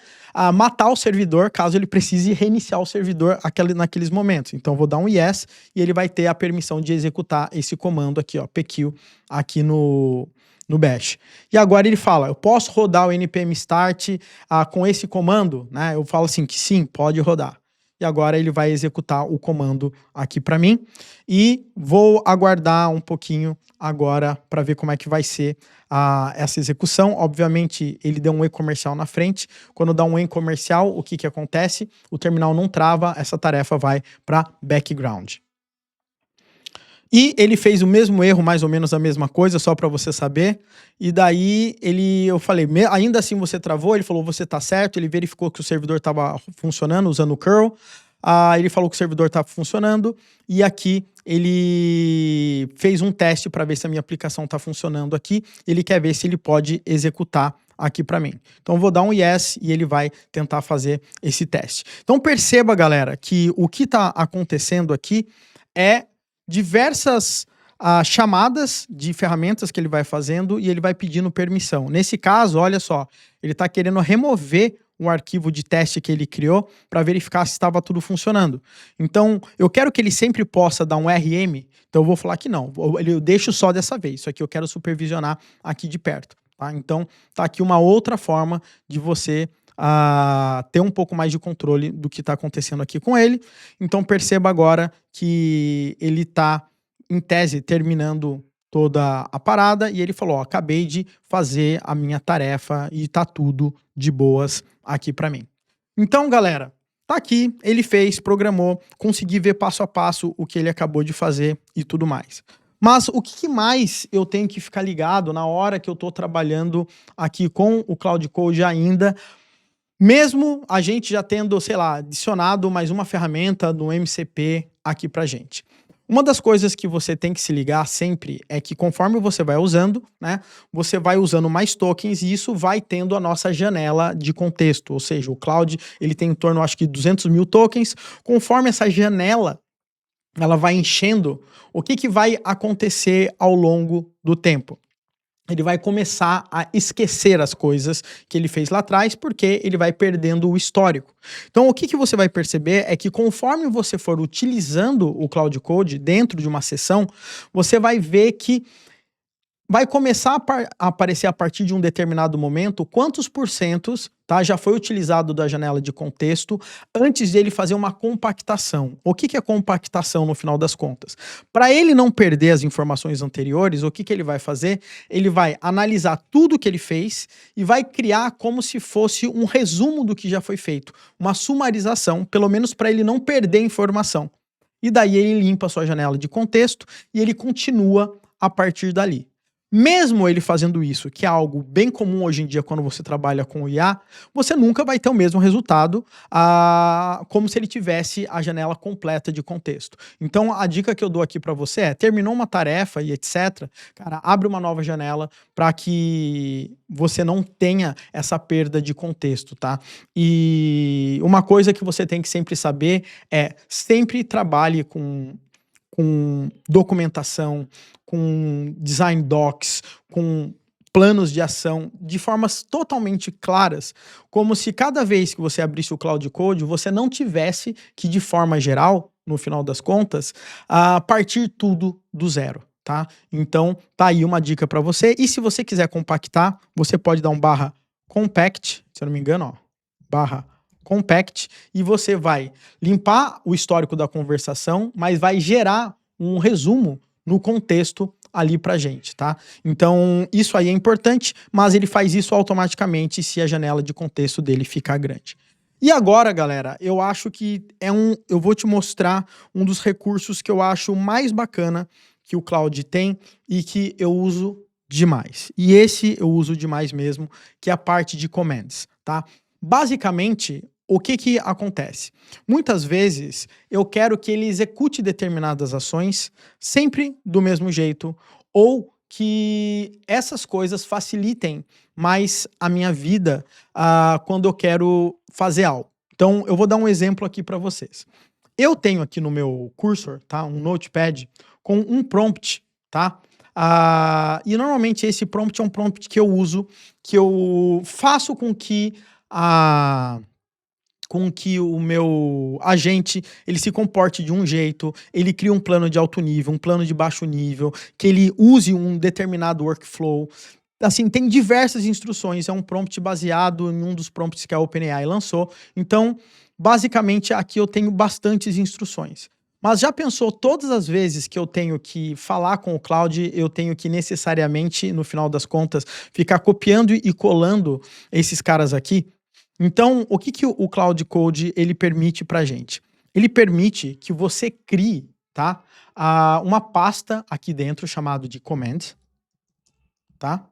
matar o servidor, caso ele precise reiniciar o servidor naqueles momentos. Então vou dar um yes e ele vai ter a permissão de executar esse comando aqui, ó, PQ, aqui no bash. E agora ele fala, eu posso rodar o npm start com esse comando, né? Eu falo assim que sim, pode rodar. E agora ele vai executar o comando aqui para mim e vou aguardar um pouquinho agora para ver como é que vai ser essa execução. Obviamente ele deu um E comercial na frente. Quando dá um E comercial, o que acontece? O terminal não trava, essa tarefa vai para background. E ele fez o mesmo erro, mais ou menos a mesma coisa, só para você saber. E daí eu falei, ainda assim você travou? Ele falou, você tá certo. Ele verificou que o servidor estava funcionando usando o curl. Ele falou que o servidor estava funcionando. E aqui ele fez um teste para ver se a minha aplicação está funcionando aqui. Ele quer ver se ele pode executar aqui para mim. Então eu vou dar um yes e ele vai tentar fazer esse teste. Então perceba, galera, que o que está acontecendo aqui é diversas chamadas de ferramentas que ele vai fazendo e ele vai pedindo permissão. Nesse caso, olha só, ele está querendo remover um arquivo de teste que ele criou para verificar se estava tudo funcionando. Então, eu quero que ele sempre possa dar um RM, então eu vou falar que não, eu deixo só dessa vez, isso aqui eu quero supervisionar aqui de perto. Tá? Então, tá aqui uma outra forma de você ter um pouco mais de controle do que está acontecendo aqui com ele. Então perceba agora que ele está, em tese, terminando toda a parada e ele falou, ó, acabei de fazer a minha tarefa e tá tudo de boas aqui para mim. Então, galera, tá aqui, ele fez, programou, consegui ver passo a passo o que ele acabou de fazer e tudo mais. Mas o que mais eu tenho que ficar ligado na hora que eu estou trabalhando aqui com o Cloud Code ainda, mesmo a gente já tendo, sei lá, adicionado mais uma ferramenta do MCP aqui pra gente. Uma das coisas que você tem que se ligar sempre é que conforme você vai usando, né, você vai usando mais tokens e isso vai tendo a nossa janela de contexto, ou seja, o Cloud ele tem em torno, acho que 200 mil tokens. Conforme essa janela ela vai enchendo, o que vai acontecer ao longo do tempo? Ele vai começar a esquecer as coisas que ele fez lá atrás, porque ele vai perdendo o histórico. Então, o que você vai perceber é que conforme você for utilizando o Cloud Code dentro de uma sessão, você vai ver que vai começar a aparecer a partir de um determinado momento quantos porcentos, tá, já foi utilizado da janela de contexto antes dele fazer uma compactação. O que é compactação no final das contas? Para ele não perder as informações anteriores, o que ele vai fazer? Ele vai analisar tudo que ele fez e vai criar como se fosse um resumo do que já foi feito, uma sumarização, pelo menos para ele não perder informação. E daí ele limpa a sua janela de contexto e ele continua a partir dali. Mesmo ele fazendo isso, que é algo bem comum hoje em dia quando você trabalha com o IA, você nunca vai ter o mesmo resultado como se ele tivesse a janela completa de contexto. Então, a dica que eu dou aqui para você é, terminou uma tarefa e etc., cara, abre uma nova janela para que você não tenha essa perda de contexto, tá? E uma coisa que você tem que sempre saber é, sempre trabalhe com documentação, com design docs, com planos de ação, de formas totalmente claras, como se cada vez que você abrisse o Cloud Code, você não tivesse que, de forma geral, no final das contas, partir tudo do zero, tá? Então, tá aí uma dica para você. E se você quiser compactar, você pode dar um /compact, se eu não me engano, ó, /compact, e você vai limpar o histórico da conversação, mas vai gerar um resumo no contexto ali pra gente, tá? Então, isso aí é importante, mas ele faz isso automaticamente se a janela de contexto dele ficar grande. E agora, galera, eu acho que eu vou te mostrar um dos recursos que eu acho mais bacana que o Cloud tem e que eu uso demais. E esse eu uso demais mesmo, que é a parte de commands, tá? Basicamente, o que acontece? Muitas vezes eu quero que ele execute determinadas ações sempre do mesmo jeito ou que essas coisas facilitem mais a minha vida quando eu quero fazer algo. Então, eu vou dar um exemplo aqui para vocês. Eu tenho aqui no meu cursor, tá, um notepad com um prompt, tá? E normalmente esse prompt é um prompt que eu uso, que eu faço com que o meu agente ele se comporte de um jeito, ele cria um plano de alto nível, um plano de baixo nível, que ele use um determinado workflow. Assim, tem diversas instruções, é um prompt baseado em um dos prompts que a OpenAI lançou. Então, basicamente, aqui eu tenho bastantes instruções. Mas já pensou todas as vezes que eu tenho que falar com o Claude, eu tenho que necessariamente, no final das contas, ficar copiando e colando esses caras aqui? Então, o que o Claude Code ele permite pra gente? Ele permite que você crie, tá, uma pasta aqui dentro chamado de commands, tá?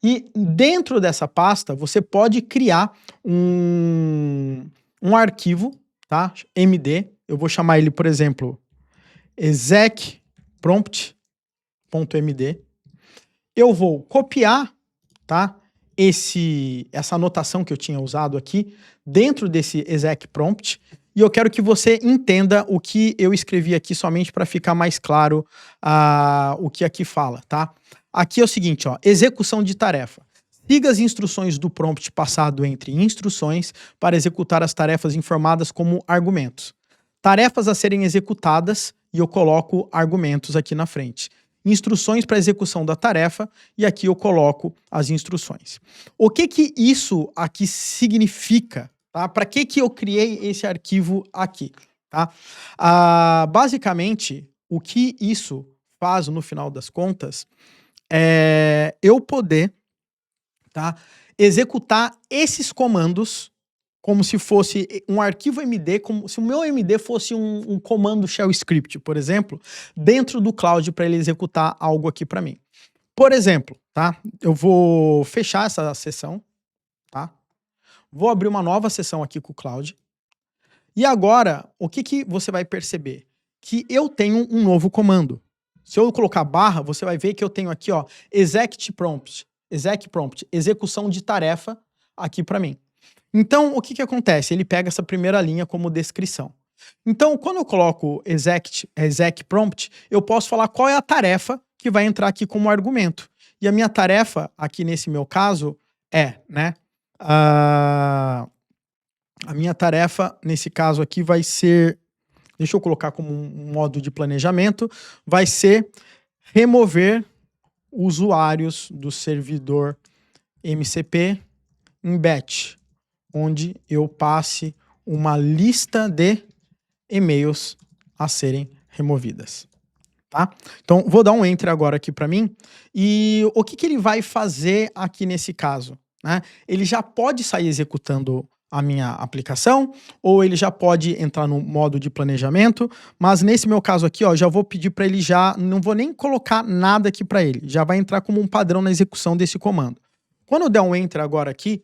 E dentro dessa pasta você pode criar um arquivo, tá? MD, eu vou chamar ele, por exemplo, execprompt.md. Eu vou copiar, tá? Essa anotação que eu tinha usado aqui dentro desse execprompt e eu quero que você entenda o que eu escrevi aqui somente para ficar mais claro o que aqui fala, tá? Aqui é o seguinte, ó, execução de tarefa. Siga as instruções do prompt passado entre instruções para executar as tarefas informadas como argumentos. Tarefas a serem executadas e eu coloco argumentos aqui na frente. Instruções para execução da tarefa e aqui eu coloco as instruções. O que isso aqui significa? Tá? Para que eu criei esse arquivo aqui? Tá? Basicamente, o que isso faz no final das contas é eu poder, tá, executar esses comandos como se fosse um arquivo MD, como se o meu MD fosse um comando shell script, por exemplo, dentro do Claude para ele executar algo aqui para mim. Por exemplo, tá? Eu vou fechar essa sessão, tá? Vou abrir uma nova sessão aqui com o Claude. E agora, o que você vai perceber? Que eu tenho um novo comando. Se eu colocar barra, você vai ver que eu tenho aqui, ó, execprompt, execução de tarefa aqui para mim. Então, o que acontece? Ele pega essa primeira linha como descrição. Então, quando eu coloco execprompt, eu posso falar qual é a tarefa que vai entrar aqui como argumento. E a minha tarefa, aqui nesse meu caso, é, né? A minha tarefa, nesse caso aqui, vai ser... Deixa eu colocar como um modo de planejamento. Vai ser remover usuários do servidor MCP em batch, onde eu passe uma lista de e-mails a serem removidas, tá? Então, vou dar um enter agora aqui para mim. E o que ele vai fazer aqui nesse caso, né? Ele já pode sair executando a minha aplicação, ou ele já pode entrar no modo de planejamento, mas nesse meu caso aqui, ó, já vou pedir para ele não vou nem colocar nada aqui para ele, já vai entrar como um padrão na execução desse comando. Quando eu der um enter agora aqui,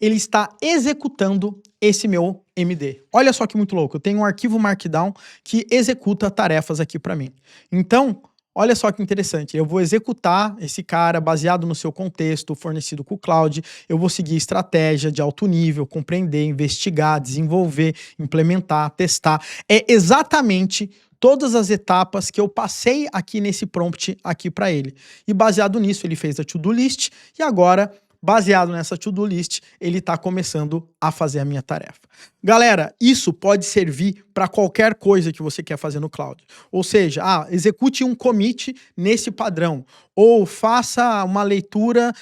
ele está executando esse meu MD. Olha só que muito louco, eu tenho um arquivo Markdown que executa tarefas aqui para mim. Então, olha só que interessante, eu vou executar esse cara baseado no seu contexto fornecido com o Claude, eu vou seguir estratégia de alto nível, compreender, investigar, desenvolver, implementar, testar. É exatamente todas as etapas que eu passei aqui nesse prompt aqui para ele. E baseado nisso, ele fez a to-do list e agora... Baseado nessa to-do list, ele está começando a fazer a minha tarefa. Galera, isso pode servir para qualquer coisa que você quer fazer no Claude. Ou seja, execute um commit nesse padrão. Ou faça uma leitura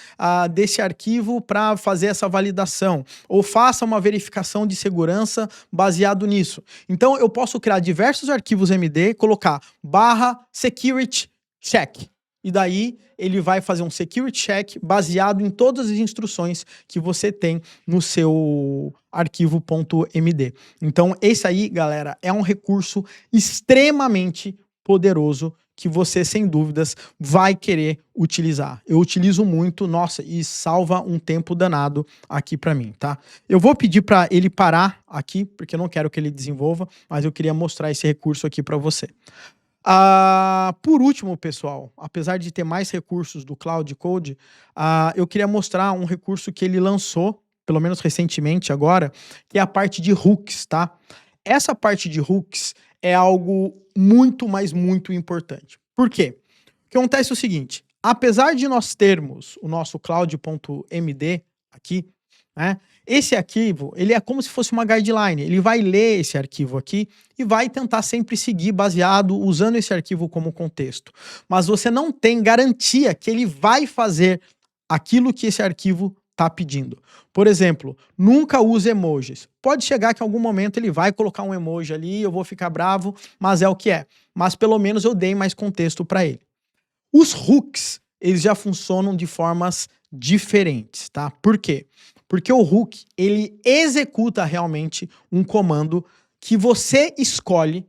desse arquivo para fazer essa validação. Ou faça uma verificação de segurança baseado nisso. Então, eu posso criar diversos arquivos MD, colocar /security check. E daí ele vai fazer um security check baseado em todas as instruções que você tem no seu arquivo.md. Então esse aí, galera, é um recurso extremamente poderoso que você, sem dúvidas, vai querer utilizar. Eu utilizo muito, nossa, e salva um tempo danado aqui para mim, tá? Eu vou pedir para ele parar aqui, porque eu não quero que ele desenvolva, mas eu queria mostrar esse recurso aqui para você. Por último, pessoal, apesar de ter mais recursos do Cloud Code, eu queria mostrar um recurso que ele lançou, pelo menos recentemente agora, que é a parte de hooks, tá? Essa parte de hooks é algo muito, mas muito importante. Por quê? O que acontece é o seguinte, apesar de nós termos o nosso cloud.md aqui, né, esse arquivo, ele é como se fosse uma guideline, ele vai ler esse arquivo aqui e vai tentar sempre seguir baseado, usando esse arquivo como contexto. Mas você não tem garantia que ele vai fazer aquilo que esse arquivo está pedindo. Por exemplo, nunca use emojis. Pode chegar que em algum momento ele vai colocar um emoji ali, eu vou ficar bravo, mas é o que é. Mas pelo menos eu dei mais contexto para ele. Os hooks, eles já funcionam de formas diferentes, tá? Por quê? Porque o hook, ele executa realmente um comando que você escolhe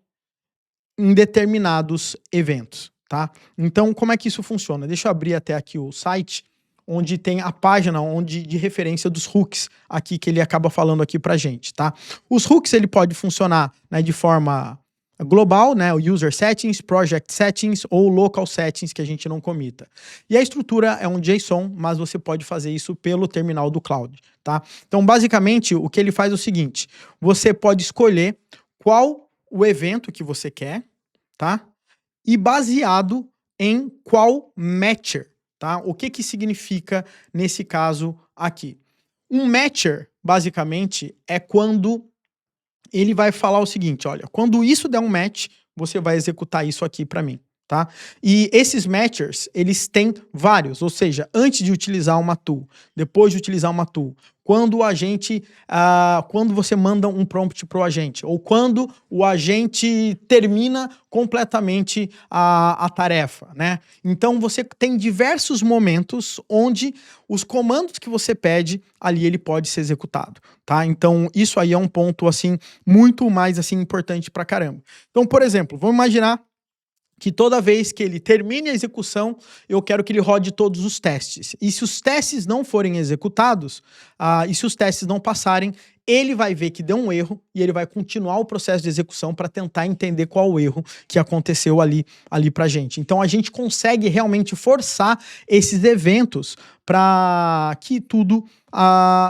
em determinados eventos, tá? Então, como é que isso funciona? Deixa eu abrir até aqui o site, onde tem a página de referência dos hooks aqui que ele acaba falando aqui pra gente, tá? Os hooks, ele pode funcionar, né, de forma global, né, o user settings, project settings ou local settings que a gente não comita. E a estrutura é um JSON, mas você pode fazer isso pelo terminal do cloud, tá? Então, basicamente, o que ele faz é o seguinte, você pode escolher qual o evento que você quer, tá? E baseado em qual matcher, tá? O que que significa nesse caso aqui? Um matcher, basicamente, é quando ele vai falar o seguinte, olha, quando isso der um match, você vai executar isso aqui para mim, tá? E esses matchers, eles têm vários, ou seja, antes de utilizar uma tool, depois de utilizar uma tool, quando o agente, quando você manda um prompt para o agente, ou quando o agente termina completamente a tarefa, né? Então você tem diversos momentos onde os comandos que você pede, ali ele pode ser executado, tá? Então isso aí é um ponto, assim, muito mais, assim, importante pra caramba. Então, por exemplo, vamos imaginar que toda vez que ele termine a execução, eu quero que ele rode todos os testes. E se os testes não forem executados, e se os testes não passarem, ele vai ver que deu um erro e ele vai continuar o processo de execução para tentar entender qual o erro que aconteceu ali pra gente. Então a gente consegue realmente forçar esses eventos para que tudo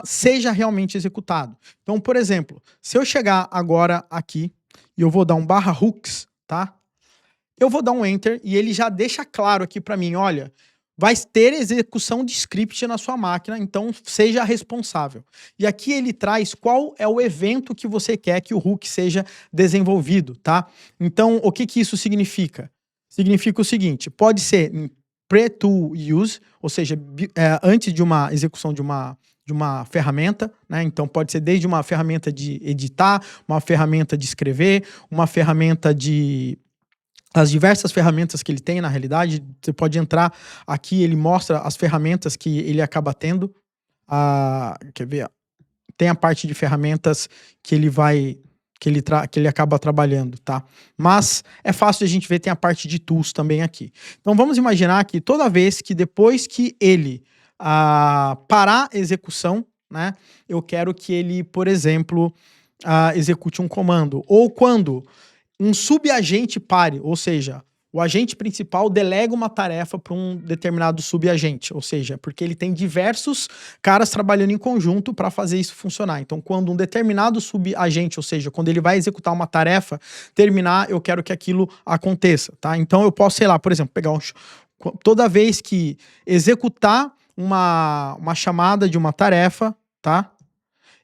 seja realmente executado. Então, por exemplo, se eu chegar agora aqui e eu vou dar um /hooks, tá? Eu vou dar um enter e ele já deixa claro aqui para mim, olha, vai ter execução de script na sua máquina, então seja responsável. E aqui ele traz qual é o evento que você quer que o hook seja desenvolvido, tá? Então, o que que isso significa? Significa o seguinte, pode ser em pre-tool use, ou seja, antes de uma execução de uma ferramenta, né? Então pode ser desde uma ferramenta de editar, uma ferramenta de escrever, uma ferramenta de as diversas ferramentas que ele tem, na realidade, você pode entrar aqui, ele mostra as ferramentas que ele acaba tendo. Quer ver? Tem a parte de ferramentas que ele vai, que ele acaba trabalhando, tá? Mas é fácil de a gente ver, tem a parte de tools também aqui. Então vamos imaginar que toda vez que depois que ele parar a execução, né? Eu quero que ele, por exemplo, execute um comando. Ou quando um subagente pare, ou seja, o agente principal delega uma tarefa para um determinado subagente, ou seja, porque ele tem diversos caras trabalhando em conjunto para fazer isso funcionar. Então, quando um determinado subagente, ou seja, quando ele vai executar uma tarefa, terminar, eu quero que aquilo aconteça, tá? Então, eu posso, sei lá, por exemplo, pegar toda vez que executar uma chamada de uma tarefa, tá?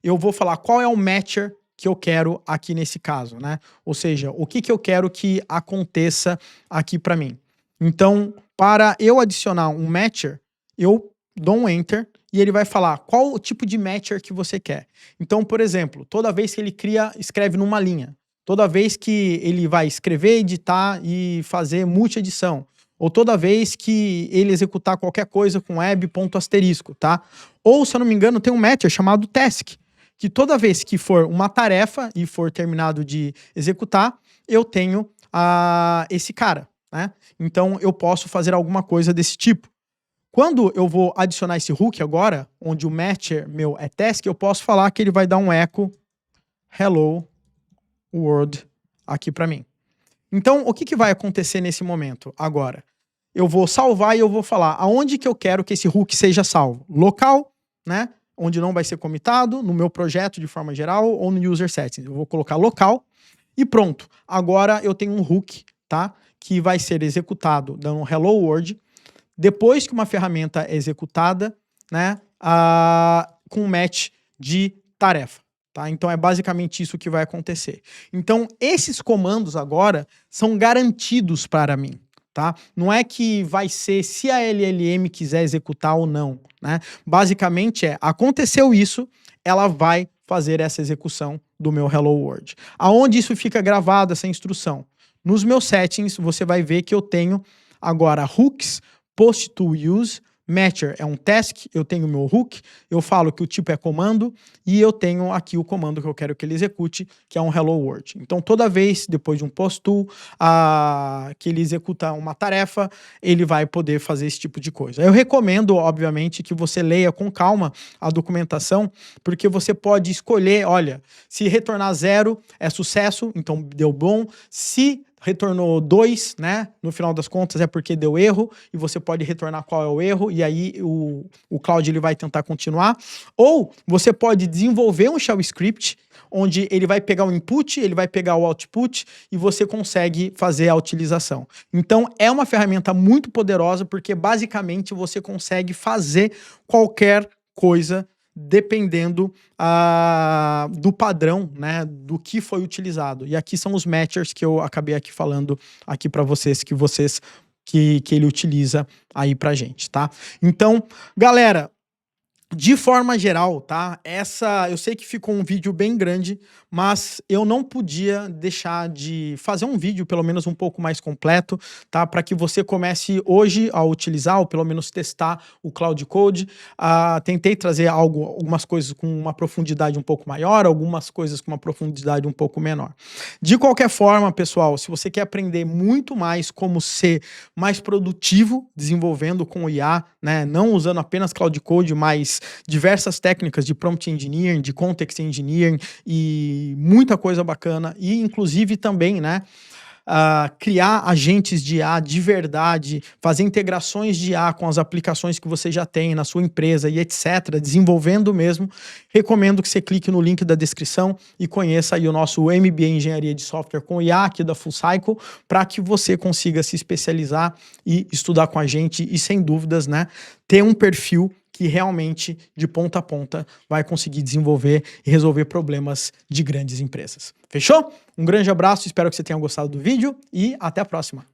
Eu vou falar qual é o matcher que eu quero aqui nesse caso, né? Ou seja, o que eu quero que aconteça aqui para mim. Então, para eu adicionar um matcher, eu dou um enter e ele vai falar qual o tipo de matcher que você quer. Então, por exemplo, toda vez que ele escreve numa linha, toda vez que ele vai escrever, editar e fazer multi-edição, ou toda vez que ele executar qualquer coisa com web ponto asterisco, tá? Ou, se eu não me engano, tem um matcher chamado task, que toda vez que for uma tarefa e for terminado de executar, eu tenho esse cara, né? Então, eu posso fazer alguma coisa desse tipo. Quando eu vou adicionar esse hook agora, onde o matcher meu é task, eu posso falar que ele vai dar um echo hello world aqui para mim. Então, o que que vai acontecer nesse momento agora? Eu vou salvar e eu vou falar aonde que eu quero que esse hook seja salvo. Local, né? Onde não vai ser comitado, no meu projeto de forma geral ou no user settings. Eu vou colocar local e pronto. Agora eu tenho um hook, tá? Que vai ser executado dando um hello world. Depois que uma ferramenta é executada, né? Com um match de tarefa. Tá? Então é basicamente isso que vai acontecer. Então esses comandos agora são garantidos para mim. Tá? Não é que vai ser se a LLM quiser executar ou não. Né? Basicamente aconteceu isso, ela vai fazer essa execução do meu Hello World. Aonde isso fica gravado, essa instrução? Nos meus settings, você vai ver que eu tenho agora hooks, post to use, matcher é um task, eu tenho o meu hook, eu falo que o tipo é comando e eu tenho aqui o comando que eu quero que ele execute, que é um hello world. Então toda vez, depois de um post to, que ele executa uma tarefa, ele vai poder fazer esse tipo de coisa. Eu recomendo, obviamente, que você leia com calma a documentação, porque você pode escolher, olha, se retornar 0 é sucesso, então deu bom, se retornou 2, né? No final das contas é porque deu erro e você pode retornar qual é o erro e aí o Cloud ele vai tentar continuar. Ou você pode desenvolver um shell script onde ele vai pegar o input, ele vai pegar o output e você consegue fazer a utilização. Então é uma ferramenta muito poderosa porque basicamente você consegue fazer qualquer coisa dependendo do padrão, né, do que foi utilizado. E aqui são os matchers que eu acabei aqui falando aqui para vocês, que ele utiliza aí pra gente, tá? Então, galera, de forma geral, tá? Eu sei que ficou um vídeo bem grande, mas eu não podia deixar de fazer um vídeo pelo menos um pouco mais completo, tá? Para que você comece hoje a utilizar ou pelo menos testar o Cloud Code. Tentei trazer algumas coisas com uma profundidade um pouco maior, algumas coisas com uma profundidade um pouco menor. De qualquer forma, pessoal, se você quer aprender muito mais como ser mais produtivo desenvolvendo com o IA, né? Não usando apenas Cloud Code, mas diversas técnicas de prompt engineering, de context engineering e muita coisa bacana. E inclusive também, né? Criar agentes de IA de verdade, fazer integrações de IA com as aplicações que você já tem na sua empresa e etc., desenvolvendo mesmo, recomendo que você clique no link da descrição e conheça aí o nosso MBA em Engenharia de Software com IA aqui da Full Cycle, para que você consiga se especializar e estudar com a gente e, sem dúvidas, né, ter um perfil que realmente, de ponta a ponta, vai conseguir desenvolver e resolver problemas de grandes empresas. Fechou? Um grande abraço, espero que você tenha gostado do vídeo e até a próxima.